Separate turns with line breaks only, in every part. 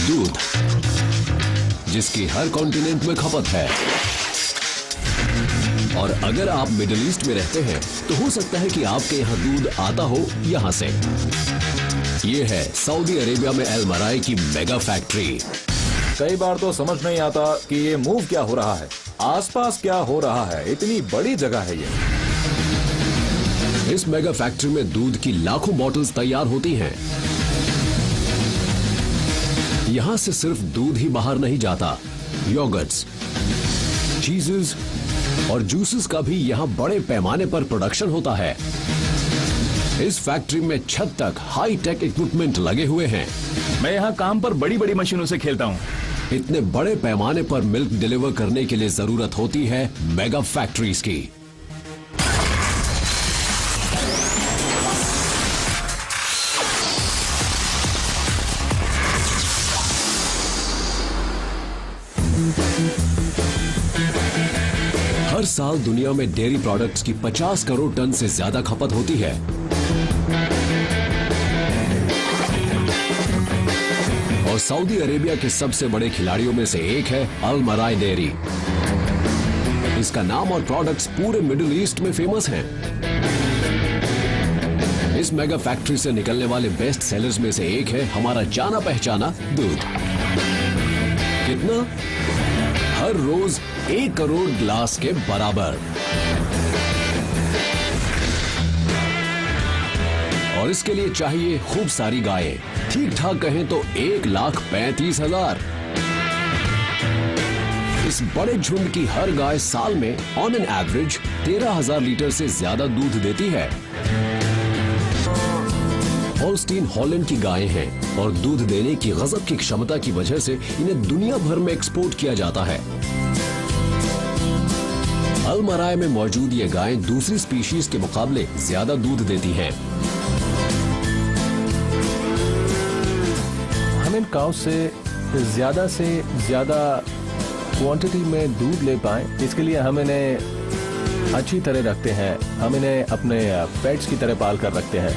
दूध, जिसकी हर कॉन्टिनेंट में खपत है। और अगर आप मिडिल ईस्ट में रहते हैं तो हो सकता है कि आपके यहाँ दूध आता हो यहां से। ये है सऊदी अरेबिया में अल मराई की मेगा फैक्ट्री।
कई बार तो समझ नहीं आता कि ये मूव क्या हो रहा है, आसपास क्या हो रहा है। इतनी बड़ी जगह है ये।
इस मेगा फैक्ट्री में दूध की लाखों बॉटल्स तैयार होती हैं। यहां से सिर्फ दूध ही बाहर नहीं जाता, योगर्ट्स, चीजेस और जूसेस का भी यहां बड़े पैमाने पर प्रोडक्शन होता है। इस फैक्ट्री में छत तक हाई टेक इक्विपमेंट लगे हुए हैं।
मैं यहाँ काम पर बड़ी बड़ी मशीनों से खेलता हूँ।
इतने बड़े पैमाने पर मिल्क डिलीवर करने के लिए जरूरत होती है मेगा फैक्ट्रीज की। हर साल दुनिया में डेयरी प्रोडक्ट्स की 50 करोड़ टन से ज्यादा खपत होती है। और सऊदी अरेबिया के सबसे बड़े खिलाड़ियों में से एक है अल मराई डेयरी। इसका नाम और प्रोडक्ट्स पूरे मिडिल ईस्ट में फेमस हैं। इस मेगा फैक्ट्री से निकलने वाले बेस्ट सेलर्स में से एक है हमारा जाना पहचाना दूध। कितना? हर रोज 1 करोड़ ग्लास के बराबर। और इसके लिए चाहिए खूब सारी गायें। ठीक ठाक कहें तो 1,35,000। इस बड़े झुंड की हर गाय साल में ऑन एन एवरेज 13,000 लीटर से ज्यादा दूध देती है। होल्स्टीन हॉलैंड की गायें हैं और दूध देने की गजब की क्षमता की वजह से इन्हें दुनिया भर में एक्सपोर्ट किया जाता है। अल मराई में मौजूद ये गायें दूसरी स्पीशीज के मुकाबले ज्यादा दूध देती हैं।
हम इन काउ से ज्यादा क्वांटिटी में दूध ले पाएं, इसके लिए हम इन्हें अच्छी तरह रखते हैं। हम इन्हें अपने पेट्स की तरह पाल कर रखते हैं।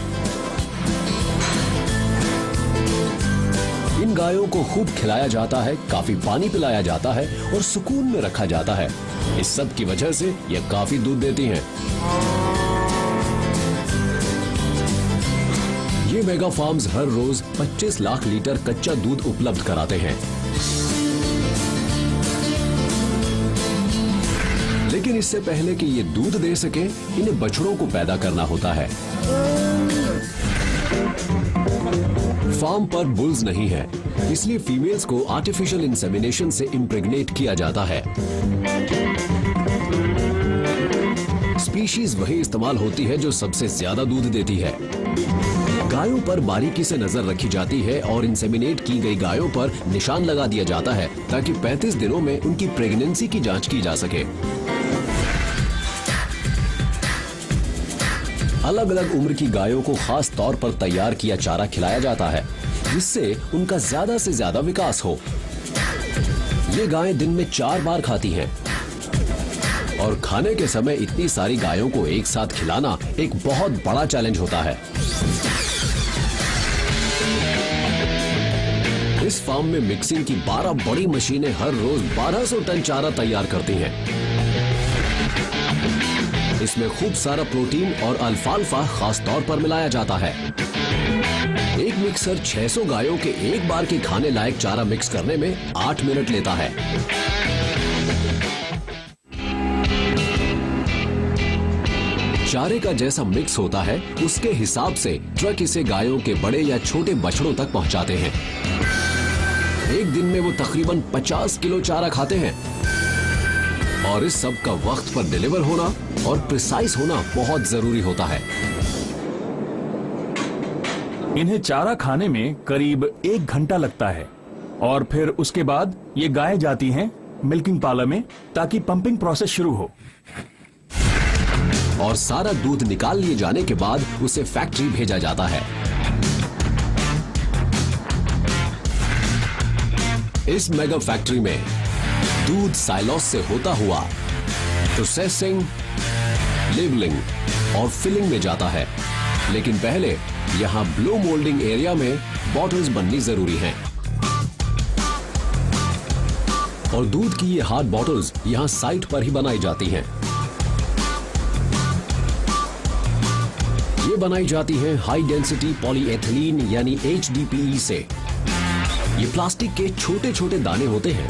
इन गायों को खूब खिलाया जाता है, काफी पानी पिलाया जाता है और सुकून में रखा जाता है। इस सब की वजह से ये काफी दूध देती हैं। ये मेगा फार्म्स हर रोज 25 लाख लीटर कच्चा दूध उपलब्ध कराते हैं। लेकिन इससे पहले कि ये दूध दे सके, इन्हें बछड़ों को पैदा करना होता है। फार्म पर बुल्स नहीं है, इसलिए फीमेल्स को आर्टिफिशियल इंसेमिनेशन से इम्प्रेग्नेट किया जाता है। स्पीशीज वही इस्तेमाल होती है जो सबसे ज्यादा दूध देती है। गायों पर बारीकी से नजर रखी जाती है और इंसेमिनेट की गई गायों पर निशान लगा दिया जाता है ताकि 35 दिनों में उनकी प्रेगनेंसी की जांच की जा सके। अलग अलग उम्र की गायों को खास तौर पर तैयार किया चारा खिलाया जाता है जिससे उनका ज्यादा से ज्यादा विकास हो। ये गायें दिन में 4 बार खाती हैं और खाने के समय इतनी सारी गायों को एक साथ खिलाना एक बहुत बड़ा चैलेंज होता है। इस फार्म में मिक्सिंग की 12 बड़ी मशीनें हर रोज 1200 टन चारा तैयार करती हैं। इसमें खूब सारा प्रोटीन और अल्फाल्फा खास तौर पर मिलाया जाता है। एक मिक्सर 600 गायों के एक बार के खाने लायक चारा मिक्स करने में 8 मिनट लेता है। चारे का जैसा मिक्स होता है उसके हिसाब से ट्रक इसे गायों के बड़े या छोटे बछड़ों तक पहुंचाते हैं। एक दिन में वो तकरीबन 50 किलो चारा खाते हैं और इस सब का वक्त पर डिलीवर होना और प्रिसाइज होना बहुत जरूरी होता है।
इन्हें चारा खाने में करीब 1 घंटा लगता है और फिर उसके बाद ये गायें जाती हैं मिल्किंग पार्लर में ताकि पंपिंग प्रोसेस शुरू हो।
और सारा दूध निकाल लिए जाने के बाद उसे फैक्ट्री भेजा जाता है। इस मेगा फैक्ट्री में दूध साइलोस से होता हुआ प्रोसेसिंग, लेबलिंग और फिलिंग में जाता है। लेकिन पहले यहां ब्लो मोल्डिंग एरिया में बॉटल्स बननी जरूरी हैं। और दूध की ये हार्ड बॉटल्स यहाँ साइट पर ही बनाई जाती हैं। ये बनाई जाती हैं हाई डेंसिटी पॉलीएथिलीन यानी HDPE से। ये प्लास्टिक के छोटे छोटे दाने होते हैं।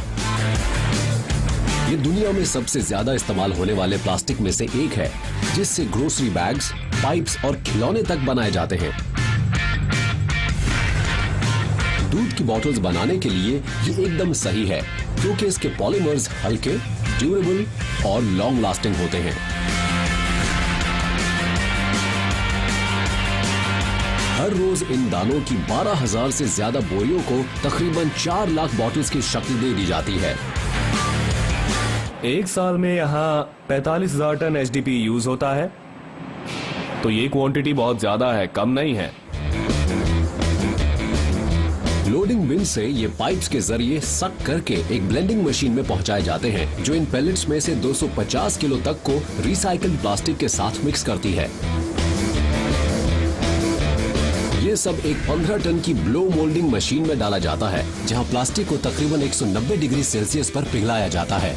ये दुनिया में सबसे ज्यादा इस्तेमाल होने वाले प्लास्टिक में से एक है, जिससे ग्रोसरी बैग्स, पाइप्स और खिलौने तक बनाए जाते हैं। दूध की बॉटल्स बनाने के लिए ये एकदम सही है, क्योंकि इसके पॉलीमर्स हल्के, ड्यूरेबल और लॉन्ग लास्टिंग होते हैं। हर रोज इन दानों की 12,000 से ज्यादा बोरियों को तकरीबन 4 लाख बॉटल्स की शक्ल दे दी जाती है।
एक साल में यहाँ 45,000 टन HDPE यूज होता है, तो ये क्वांटिटी बहुत ज्यादा है, कम नहीं है।
लोडिंग बिन से ये पाइप्स के जरिए सक करके एक ब्लेंडिंग मशीन में पहुंचाए जाते हैं, जो इन पेलेट्स में से 250 किलो तक को रिसाइकल्ड प्लास्टिक के साथ मिक्स करती है। ये सब एक 15 टन की ब्लो मोल्डिंग मशीन में डाला जाता है, जहां प्लास्टिक को तकरीबन 190 डिग्री सेल्सियस पर पिघलाया जाता है।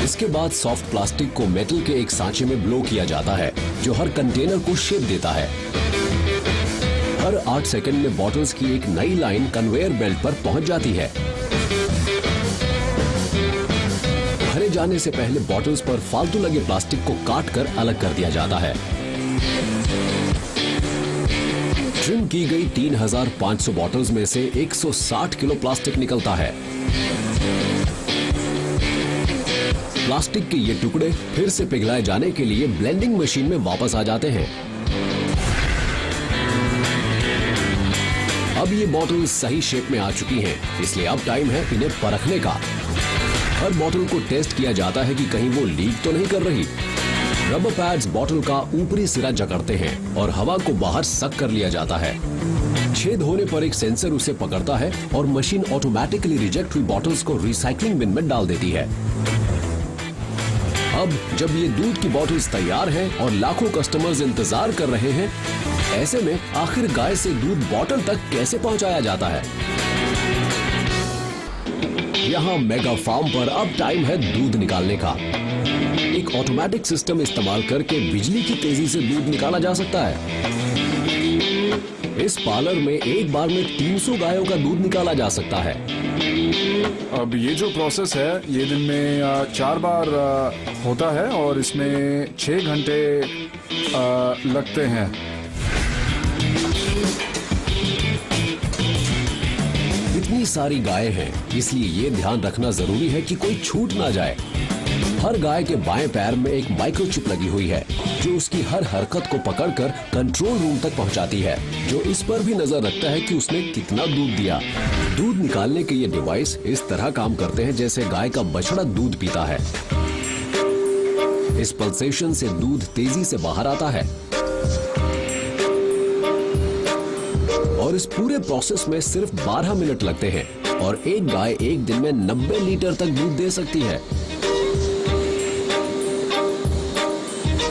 इसके बाद सॉफ्ट प्लास्टिक को मेटल के एक सांचे में ब्लो किया जाता है, जो हर कंटेनर को शेप देता है। हर 8 सेकंड में बॉटल्स की एक नई लाइन कन्वेयर बेल्ट पर पहुंच जाती है। भरे जाने से पहले बॉटल्स पर फालतू लगे प्लास्टिक को काट कर अलग कर दिया जाता है। ट्रिम की गई 3,500 बॉटल्स में से 160 किलो प्लास्टिक निकलता है। प्लास्टिक के ये टुकड़े फिर से पिघलाए जाने के लिए ब्लेंडिंग मशीन में वापस आ जाते हैं। अब ये बॉटल्स सही शेप में आ चुकी हैं, इसलिए अब टाइम है इन्हें परखने का। हर बॉटल को टेस्ट किया जाता है कि कहीं वो लीक तो नहीं कर रही। रबर पैड्स बॉटल का ऊपरी सिरा जकड़ते हैं और हवा को बाहर सक कर लिया जाता है। छेद होने पर एक सेंसर उसे पकड़ता है और मशीन ऑटोमेटिकली रिजेक्ट हुई बॉटल्स को रिसाइकलिंग बिन में डाल देती है। अब जब ये दूध की बॉटल्स तैयार हैं और लाखों कस्टमर्स इंतजार कर रहे हैं, ऐसे में आखिर गाय से दूध बॉटल तक कैसे पहुंचाया जाता है? यहाँ मेगा फार्म पर अब टाइम है दूध निकालने का। एक ऑटोमेटिक सिस्टम इस्तेमाल करके बिजली की तेजी से दूध निकाला जा सकता है। इस पार्लर में एक बार में 300 गायों का दूध निकाला जा सकता है।
अब ये जो प्रोसेस है ये दिन में 4 बार होता है और इसमें 6 घंटे लगते हैं।
इतनी सारी गायें हैं, इसलिए ये ध्यान रखना जरूरी है कि कोई छूट ना जाए। हर गाय के बाएं पैर में एक माइक्रोचिप लगी हुई है, जो उसकी हर हरकत को पकड़कर कंट्रोल रूम तक पहुंचाती है, जो इस पर भी नजर रखता है कि उसने कितना दूध दिया। दूध निकालने के ये डिवाइस इस तरह काम करते हैं जैसे गाय का बछड़ा दूध पीता है। इस पल्सेशन से दूध तेजी से बाहर आता है और इस पूरे प्रोसेस में सिर्फ 12 मिनट लगते हैं और एक गाय एक दिन में 90 लीटर तक दूध दे सकती है।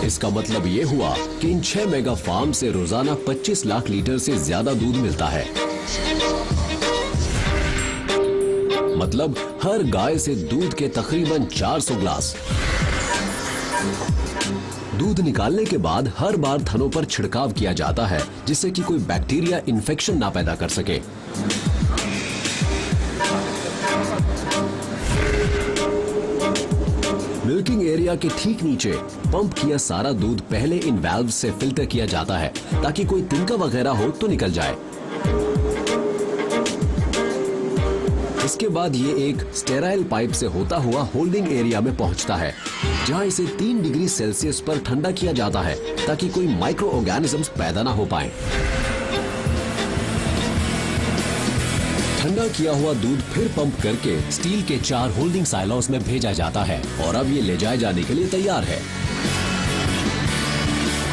इसका मतलब ये हुआ कि इन 6 मेगा फार्म से रोजाना 25 लाख लीटर से ज्यादा दूध मिलता है। मतलब हर गाय से दूध के तकरीबन 400 ग्लास। दूध निकालने के बाद हर बार थनों पर छिड़काव किया जाता है, जिससे कि कोई बैक्टीरिया इन्फेक्शन ना पैदा कर सके। मिल्किंग एरिया के ठीक नीचे पंप किया सारा दूध पहले इन वाल्व से फिल्टर किया जाता है, ताकि कोई तिनका वगैरह हो तो निकल जाए। इसके बाद ये एक स्टेराइल पाइप से होता हुआ होल्डिंग एरिया में पहुंचता है, जहां इसे 3 डिग्री सेल्सियस पर ठंडा किया जाता है, ताकि कोई माइक्रो ऑर्गेनिजम्स पैदा ना हो पाए। ठंडा किया हुआ दूध फिर पंप करके स्टील के 4 होल्डिंग साइलोस में भेजा जाता है और अब ये ले जाए जाने के लिए तैयार है।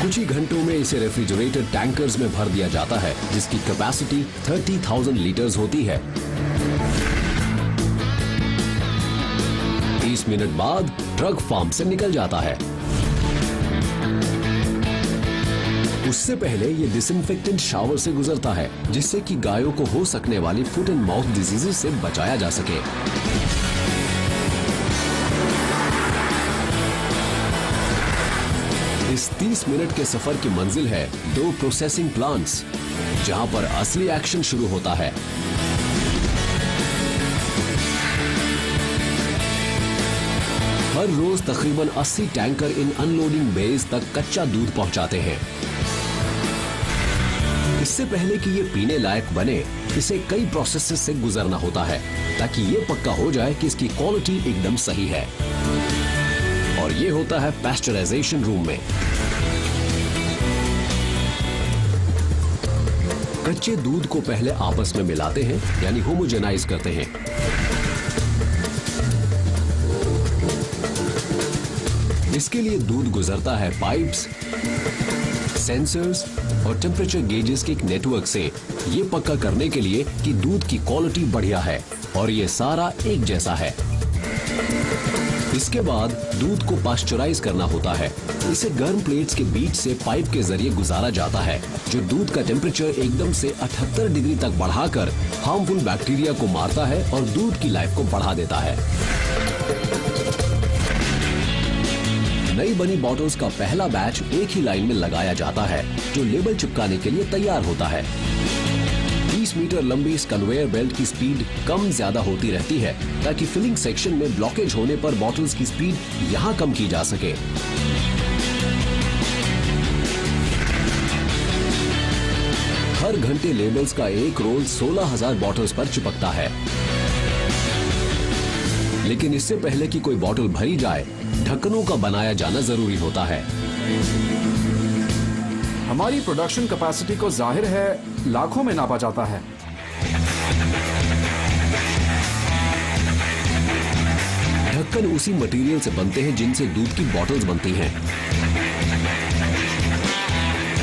कुछ ही घंटों में इसे रेफ्रिजरेटेड टैंकर्स में भर दिया जाता है, जिसकी कैपेसिटी 30,000 लीटर्स होती है। 30 मिनट बाद ट्रक फार्म से निकल जाता है। उससे पहले ये डिसइंफेक्टेंट शावर से गुजरता है, जिससे कि गायों को हो सकने वाली फुट एंड माउथ डिजीजेस से बचाया जा सके। इस 30 मिनट के सफर की मंजिल है 2 प्रोसेसिंग प्लांट्स, जहां पर असली एक्शन शुरू होता है। हर रोज तकरीबन 80 टैंकर इन अनलोडिंग बेस तक कच्चा दूध पहुंचाते हैं। इससे पहले कि ये पीने लायक बने, इसे कई प्रोसेसेस से गुजरना होता है ताकि ये पक्का हो जाए कि इसकी क्वालिटी एकदम सही है। और ये होता है पैस्चराइजेशन रूम में। कच्चे दूध को पहले आपस में मिलाते हैं, यानी होमोजेनाइज करते हैं। इसके लिए दूध गुजरता है पाइप्स, सेंसर्स और टेम्परेचर गेजेस के एक नेटवर्क से, ये पक्का करने के लिए कि दूध की क्वालिटी बढ़िया है और ये सारा एक जैसा है। इसके बाद दूध को पास्चराइज करना होता है। इसे गर्म प्लेट्स के बीच से पाइप के जरिए गुजारा जाता है, जो दूध का टेम्परेचर एकदम से 78 डिग्री तक बढ़ाकर हार्मफुल बैक्टीरिया को मारता है और दूध की लाइफ को बढ़ा देता है। नई बनी बॉटल्स का पहला बैच एक ही लाइन में लगाया जाता है, जो लेबल चिपकाने के लिए तैयार होता है। 20 मीटर लंबी इस कन्वेयर बेल्ट की स्पीड कम ज्यादा होती रहती है, ताकि फिलिंग सेक्शन में ब्लॉकेज होने पर बॉटल्स की स्पीड यहां कम की जा सके। हर घंटे लेबल्स का एक रोल 16,000 बॉटल्स पर चिपकता है। लेकिन इससे पहले कि कोई बॉटल भरी जाए, ढक्कनों का बनाया जाना जरूरी होता है।
हमारी प्रोडक्शन कैपेसिटी को जाहिर है लाखों में नापा जाता है।
ढक्कन उसी मटेरियल से बनते हैं जिनसे दूध की बॉटल्स बनती हैं।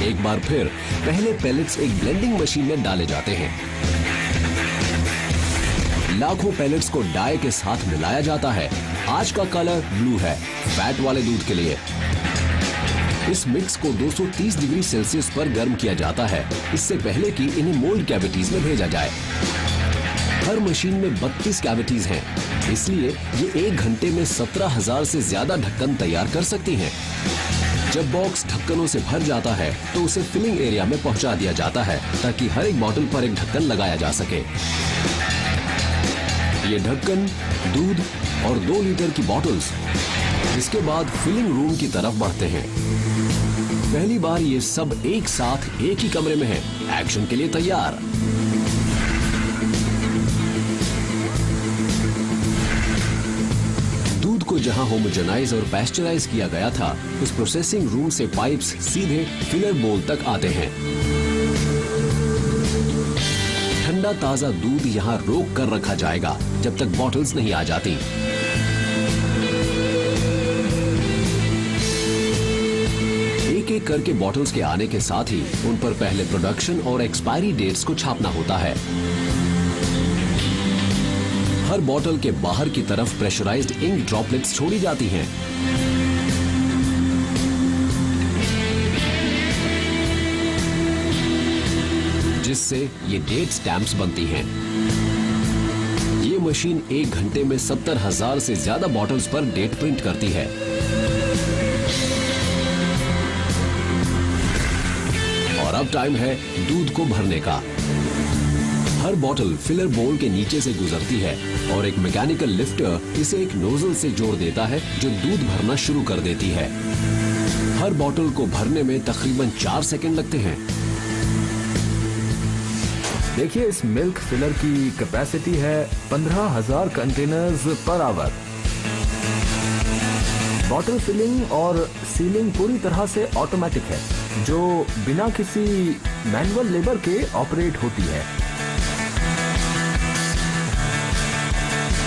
एक बार फिर पहले पैलेट्स एक ब्लेंडिंग मशीन में डाले जाते हैं। लाखों पैलेट्स को डाई के साथ मिलाया जाता है। आज का कलर ब्लू है, फैट वाले दूध के लिए। इस मिक्स को 230 डिग्री सेल्सियस पर गर्म किया जाता है, इससे पहले कि इन्हें मोल्ड कैविटीज में भेजा जाए। हर मशीन में 32 कैविटीज हैं, इसलिए ये 1 घंटे में 17,000 से ज्यादा ढक्कन तैयार कर सकती हैं। जब बॉक्स ढक्कनों से भर जाता है तो उसे फिलिंग एरिया में पहुंचा दिया जाता है, ताकि हर एक बॉटल पर एक ढक्कन लगाया जा सके। ये ढक्कन, दूध और 2 लीटर की बॉटल्स इसके बाद फिलिंग रूम की तरफ बढ़ते हैं। पहली बार ये सब एक साथ एक ही कमरे में है, एक्शन के लिए तैयार। दूध को जहां होमोजेनाइज और पैस्चराइज किया गया था, उस प्रोसेसिंग रूम से पाइप्स सीधे फिलर बोल तक आते हैं। ठंडा ताजा दूध यहां रोक कर रखा जाएगा जब तक बॉटल्स नहीं आ जाती। एक एक करके बॉटल्स के आने के साथ ही उन पर पहले प्रोडक्शन और एक्सपायरी डेट्स को छापना होता है। हर बॉटल के बाहर की तरफ प्रेशराइज्ड इंक ड्रॉपलेट्स छोड़ी जाती हैं। जिससे ये डेट स्टैंप्स बनती हैं। ये मशीन 1 घंटे में 70,000 से ज्यादा बॉटल्स पर डेट प्रिंट करती है। और अब टाइम है दूध को भरने का। हर बॉटल फिलर बोल के नीचे से गुजरती है और एक मैकेनिकल लिफ्टर इसे एक नोजल से जोड़ देता है, जो दूध भरना शुरू कर देती है। हर बॉटल को भरने में तकरीबन 4 सेकंड लगते हैं।
देखिए, इस मिल्क फिलर की कैपेसिटी है 15,000 containers per hour. Bottle filling और सीलिंग पूरी तरह से ऑटोमेटिक है, जो बिना किसी मैनुअल लेबर के ऑपरेट होती है।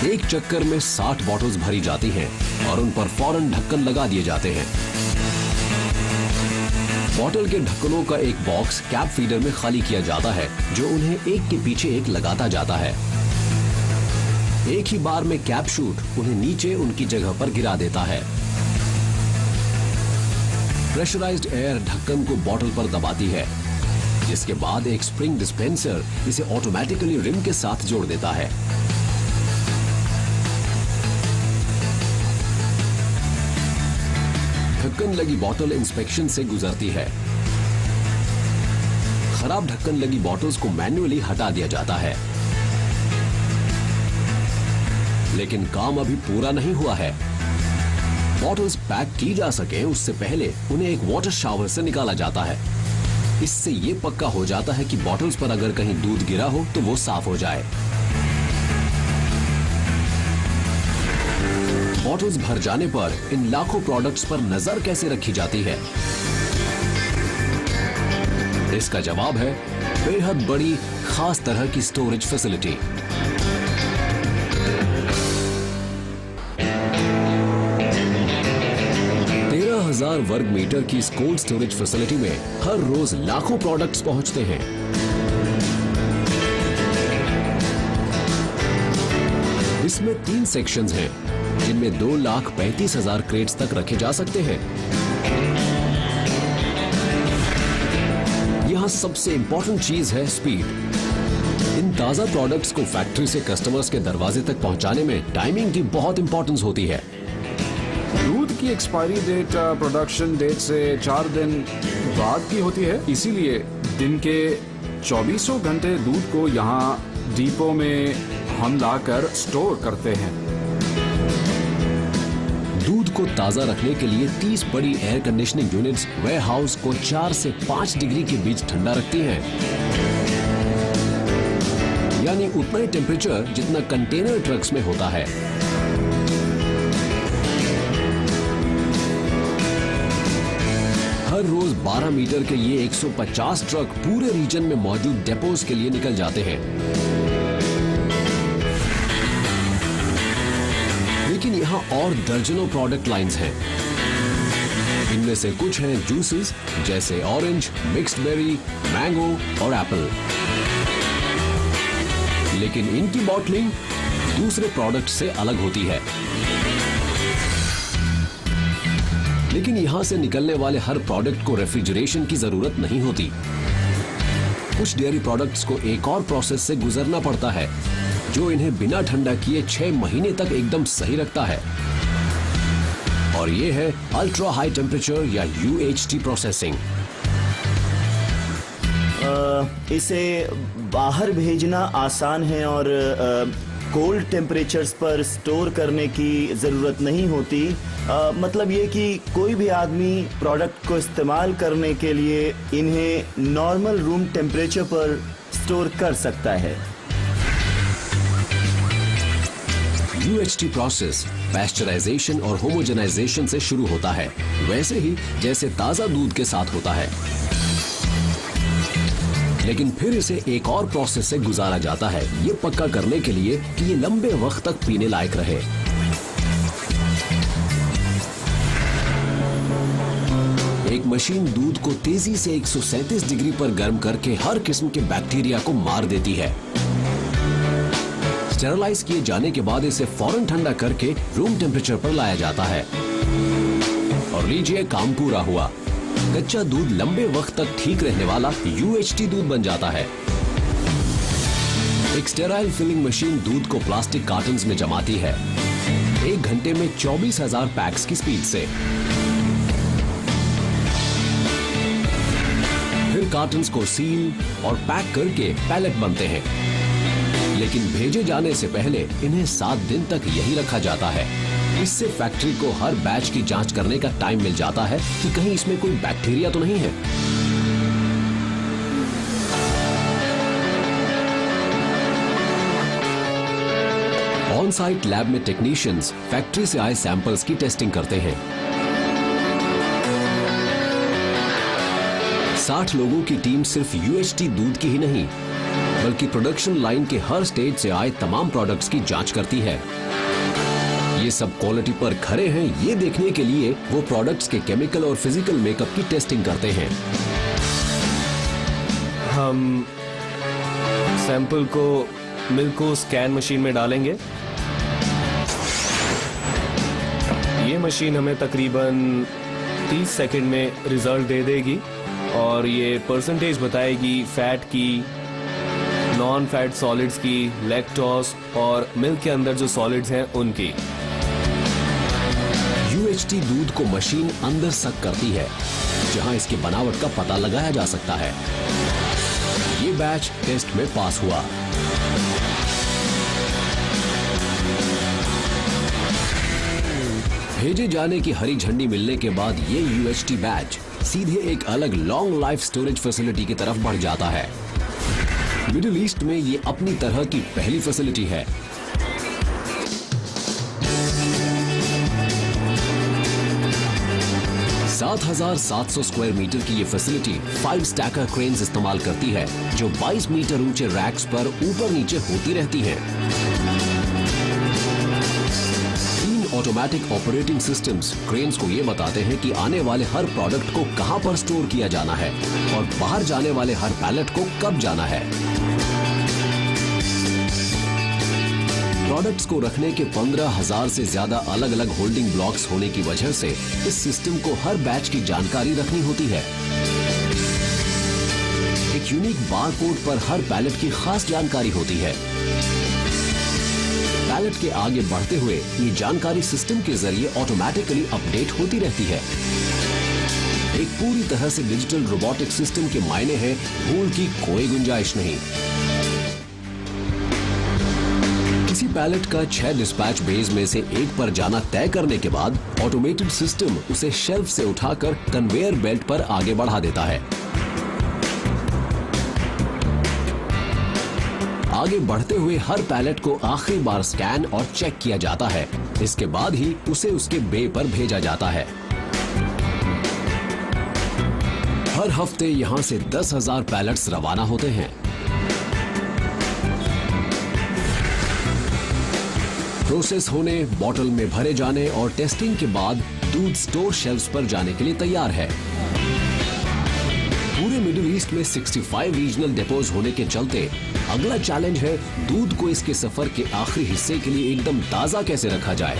एक चक्कर में 60 बॉटल्स भरी जाती हैं और उन पर फौरन ढक्कन लगा दिए जाते हैं। बॉटल के ढक्कनों का एक बॉक्स कैप फीडर में खाली किया जाता है, जो उन्हें एक के पीछे एक लगाता जाता है। एक ही बार में कैप शूट उन्हें नीचे उनकी जगह पर गिरा देता है। प्रेशराइज्ड एयर ढक्कन को बॉटल पर दबाती है, जिसके बाद एक स्प्रिंग डिस्पेंसर इसे ऑटोमेटिकली रिम के साथ जोड़ देता है। ढक्कन लगी बोतल इंस्पेक्शन से गुजरती है। खराब ढक्कन लगी बोतल्स को मैन्युअली हटा दिया जाता है। लेकिन काम अभी पूरा नहीं हुआ है। बॉटल्स पैक की जा सके उससे पहले उन्हें एक वाटर शावर से निकाला जाता है। इससे यह पक्का हो जाता है कि बॉटल्स पर अगर कहीं दूध गिरा हो तो वो साफ हो जाए। बॉटल्स भर जाने पर इन लाखों प्रोडक्ट्स पर नजर कैसे रखी जाती है? इसका जवाब है बेहद बड़ी खास तरह की स्टोरेज फैसिलिटी। 13,000 वर्ग मीटर की इस कोल्ड स्टोरेज फैसिलिटी में हर रोज लाखों प्रोडक्ट्स पहुंचते हैं। इसमें 3 सेक्शंस हैं, जिनमें 2,35,000 क्रेट्स तक रखे जा सकते हैं। यहां सबसे इंपॉर्टेंट चीज है स्पीड। इन ताजा प्रोडक्ट्स को फैक्ट्री से कस्टमर्स के दरवाजे तक पहुंचाने में टाइमिंग की बहुत इंपॉर्टेंस होती है।
दूध की एक्सपायरी डेट प्रोडक्शन डेट से 4 दिन बाद की होती है, इसीलिए दिन के 24 घंटे दूध को यहाँ डिपो में हम लाकर स्टोर करते हैं।
दूध को ताजा रखने के लिए 30 बड़ी air conditioning units warehouse को 4 से 5 डिग्री के बीच ठंडा रखती हैं। यानी उतना ही टेम्परेचर जितना कंटेनर ट्रक्स में होता है। हर रोज 12 मीटर के ये 150 ट्रक पूरे रीजन में मौजूद डेपोज के लिए निकल जाते हैं। लेकिन यहाँ और दर्जनों प्रोडक्ट लाइंस हैं। इनमें से कुछ हैं जूसेस जैसे ऑरेंज, मिक्स्ड बेरी, मैंगो और एप्पल। लेकिन इनकी बॉटलिंग दूसरे प्रोडक्ट से अलग होती है। लेकिन यहां से निकलने वाले हर प्रोडक्ट को रेफ्रिजरेशन की जरूरत नहीं होती। कुछ डेयरी प्रोडक्ट्स को एक और प्रोसेस से गुजरना पड़ता है, जो इन्हें बिना ठंडा किए 6 महीने तक एकदम सही रखता है। और ये है अल्ट्रा हाई टेम्परेचर या UHT प्रोसेसिंग।
इसे बाहर भेजना आसान है और कोल्ड टेम्परेचर्स पर स्टोर करने की ज़रूरत नहीं होती। मतलब ये कि कोई भी आदमी प्रोडक्ट को इस्तेमाल करने के लिए इन्हें नॉर्मल रूम टेम्परेचर पर स्टोर कर सकता है।
UHT प्रोसेस पैस्चराइजेशन और होमोजेनाइजेशन से शुरू होता है, वैसे ही जैसे ताजा दूध के साथ होता है। लेकिन फिर इसे एक और प्रोसेस से गुजारा जाता है, ये पक्का करने के लिए कि ये लंबे वक्त तक पीने लायक रहे। एक मशीन दूध को तेजी से 137 डिग्री पर गर्म करके हर किस्म के बैक्टीरिया को मार देती है। स्टेरलाइज किए जाने के बाद इसे फौरन ठंडा करके रूम टेम्परेचर पर लाया जाता है। और लीजिए, काम पूरा हुआ। कच्चा दूध लंबे वक्त तक ठीक रहने वाला UHT दूध बन जाता है। एक स्टेराइल फिलिंग मशीन दूध को प्लास्टिक कार्टन्स में जमाती है, 1 घंटे में 24,000 पैक्स की स्पीड से। फिर कार्टन्स को सील और पैक करके पैलेट बनते हैं। लेकिन भेजे जाने से पहले इन्हें 7 दिन तक यही रखा जाता है। इससे फैक्ट्री को हर बैच की जांच करने का टाइम मिल जाता है कि कहीं इसमें कोई बैक्टीरिया तो नहीं है। ऑन साइट लैब में टेक्नीशियंस फैक्ट्री से आए सैंपल्स की टेस्टिंग करते हैं। 60 लोगों की टीम सिर्फ UHT दूध की ही नहीं, बल्कि प्रोडक्शन लाइन के हर स्टेज से आए तमाम प्रोडक्ट्स की जांच करती है। ये सब क्वालिटी पर खरे हैं, ये देखने के लिए वो प्रोडक्ट्स के केमिकल और फिजिकल मेकअप की टेस्टिंग करते हैं।
हम सैंपल को मिल्क को स्कैन मशीन में डालेंगे। ये मशीन हमें तकरीबन 30 सेकंड में रिजल्ट दे देगी और ये परसेंटेज बताएगी फैट की, नॉन फैट सॉलिड्स की, लैक्टोज और मिल्क के अंदर जो सॉलिड्स हैं उनकी।
UHT दूध को मशीन अंदर सक करती है, जहां इसकी बनावट का पता लगाया जा सकता है। ये बैच टेस्ट में पास हुआ। भेजे जाने की हरी झंडी मिलने के बाद ये UHT बैच सीधे एक अलग लॉन्ग लाइफ स्टोरेज फैसिलिटी की तरफ बढ़ जाता है। मिडिल ईस्ट में ये अपनी तरह की पहली फैसिलिटी है। सात 7,700 स्क्वायर मीटर की ये फैसिलिटी 5 स्टैकर क्रेन्स इस्तेमाल करती है, जो 22 मीटर ऊंचे रैक्स पर ऊपर नीचे होती रहती हैं। 3 ऑटोमेटिक ऑपरेटिंग सिस्टम्स क्रेन्स को ये बताते हैं कि आने वाले हर प्रोडक्ट को कहां पर स्टोर किया जाना है और बाहर जाने वाले हर पैलेट को कब जाना है। प्रोडक्ट्स को रखने के 15,000 से ज्यादा अलग अलग होल्डिंग ब्लॉक्स होने की वजह से इस सिस्टम को हर बैच की जानकारी रखनी होती है। एक यूनिक बारकोड पर हर पैलेट की खास जानकारी होती है। पैलेट के आगे बढ़ते हुए ये जानकारी सिस्टम के जरिए ऑटोमेटिकली अपडेट होती रहती है। एक पूरी तरह से डिजिटल रोबोटिक सिस्टम के मायने हैं भूल की कोई गुंजाइश नहीं। किसी पैलेट का 6 डिस्पैच बेज में से एक पर जाना तय करने के बाद ऑटोमेटेड सिस्टम उसे शेल्फ से उठाकर कन्वेयर बेल्ट पर आगे बढ़ा देता है। आगे बढ़ते हुए हर पैलेट को आखिरी बार स्कैन और चेक किया जाता है। इसके बाद ही उसे उसके बे पर भेजा जाता है। हर हफ्ते यहां से 10,000 पैलेट्स रवाना होते हैं। प्रोसेस होने, बॉटल में भरे जाने और टेस्टिंग के बाद दूध स्टोर शेल्फ्स पर जाने के लिए तैयार है। पूरे मिडिल ईस्ट में 65 रीजनल डिपोज होने के चलते अगला चैलेंज है दूध को इसके सफर के आखिरी हिस्से के लिए एकदम ताजा कैसे रखा जाए।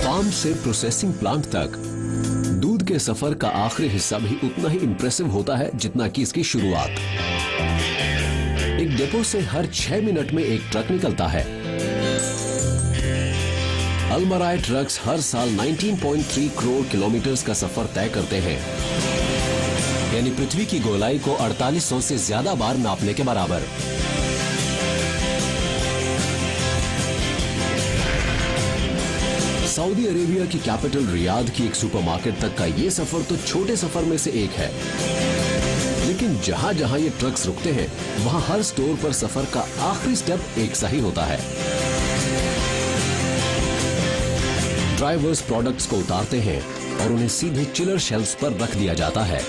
फार्म से प्रोसेसिंग प्लांट तक दूध के सफर का आखिरी हिस्सा भी उतना ही इंप्रेसिव होता है जितना कि इसकी शुरुआत। एक डिपो से हर 6 मिनट में एक ट्रक निकलता है। अल्मराई ट्रक्स हर साल 19.3 करोड़ किलोमीटर का सफर तय करते हैं, यानी पृथ्वी की गोलाई को 4800 से ज्यादा बार नापने के बराबर। सऊदी अरेबिया की कैपिटल रियाद की एक सुपरमार्केट तक का ये सफर तो छोटे सफर में से एक है, लेकिन जहां जहां ये ट्रक्स रुकते हैं वहां हर स्टोर पर सफर का आखिरी स्टेप एक सा ही होता है। ड्राइवर्स प्रोडक्ट्स को उतारते हैं और उन्हें सीधे चिलर शेल्फ्स पर रख दिया जाता है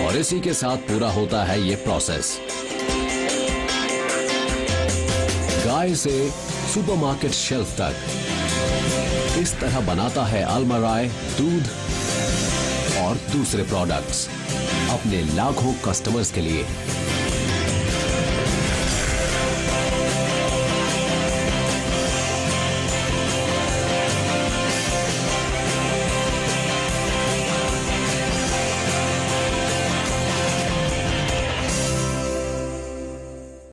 और इसी के साथ पूरा होता है ये प्रोसेस। गाय से सुपरमार्केट शेल्फ तक इस तरह बनाता है अल्मराई दूध और दूसरे प्रोडक्ट्स अपने लाखों कस्टमर्स के लिए।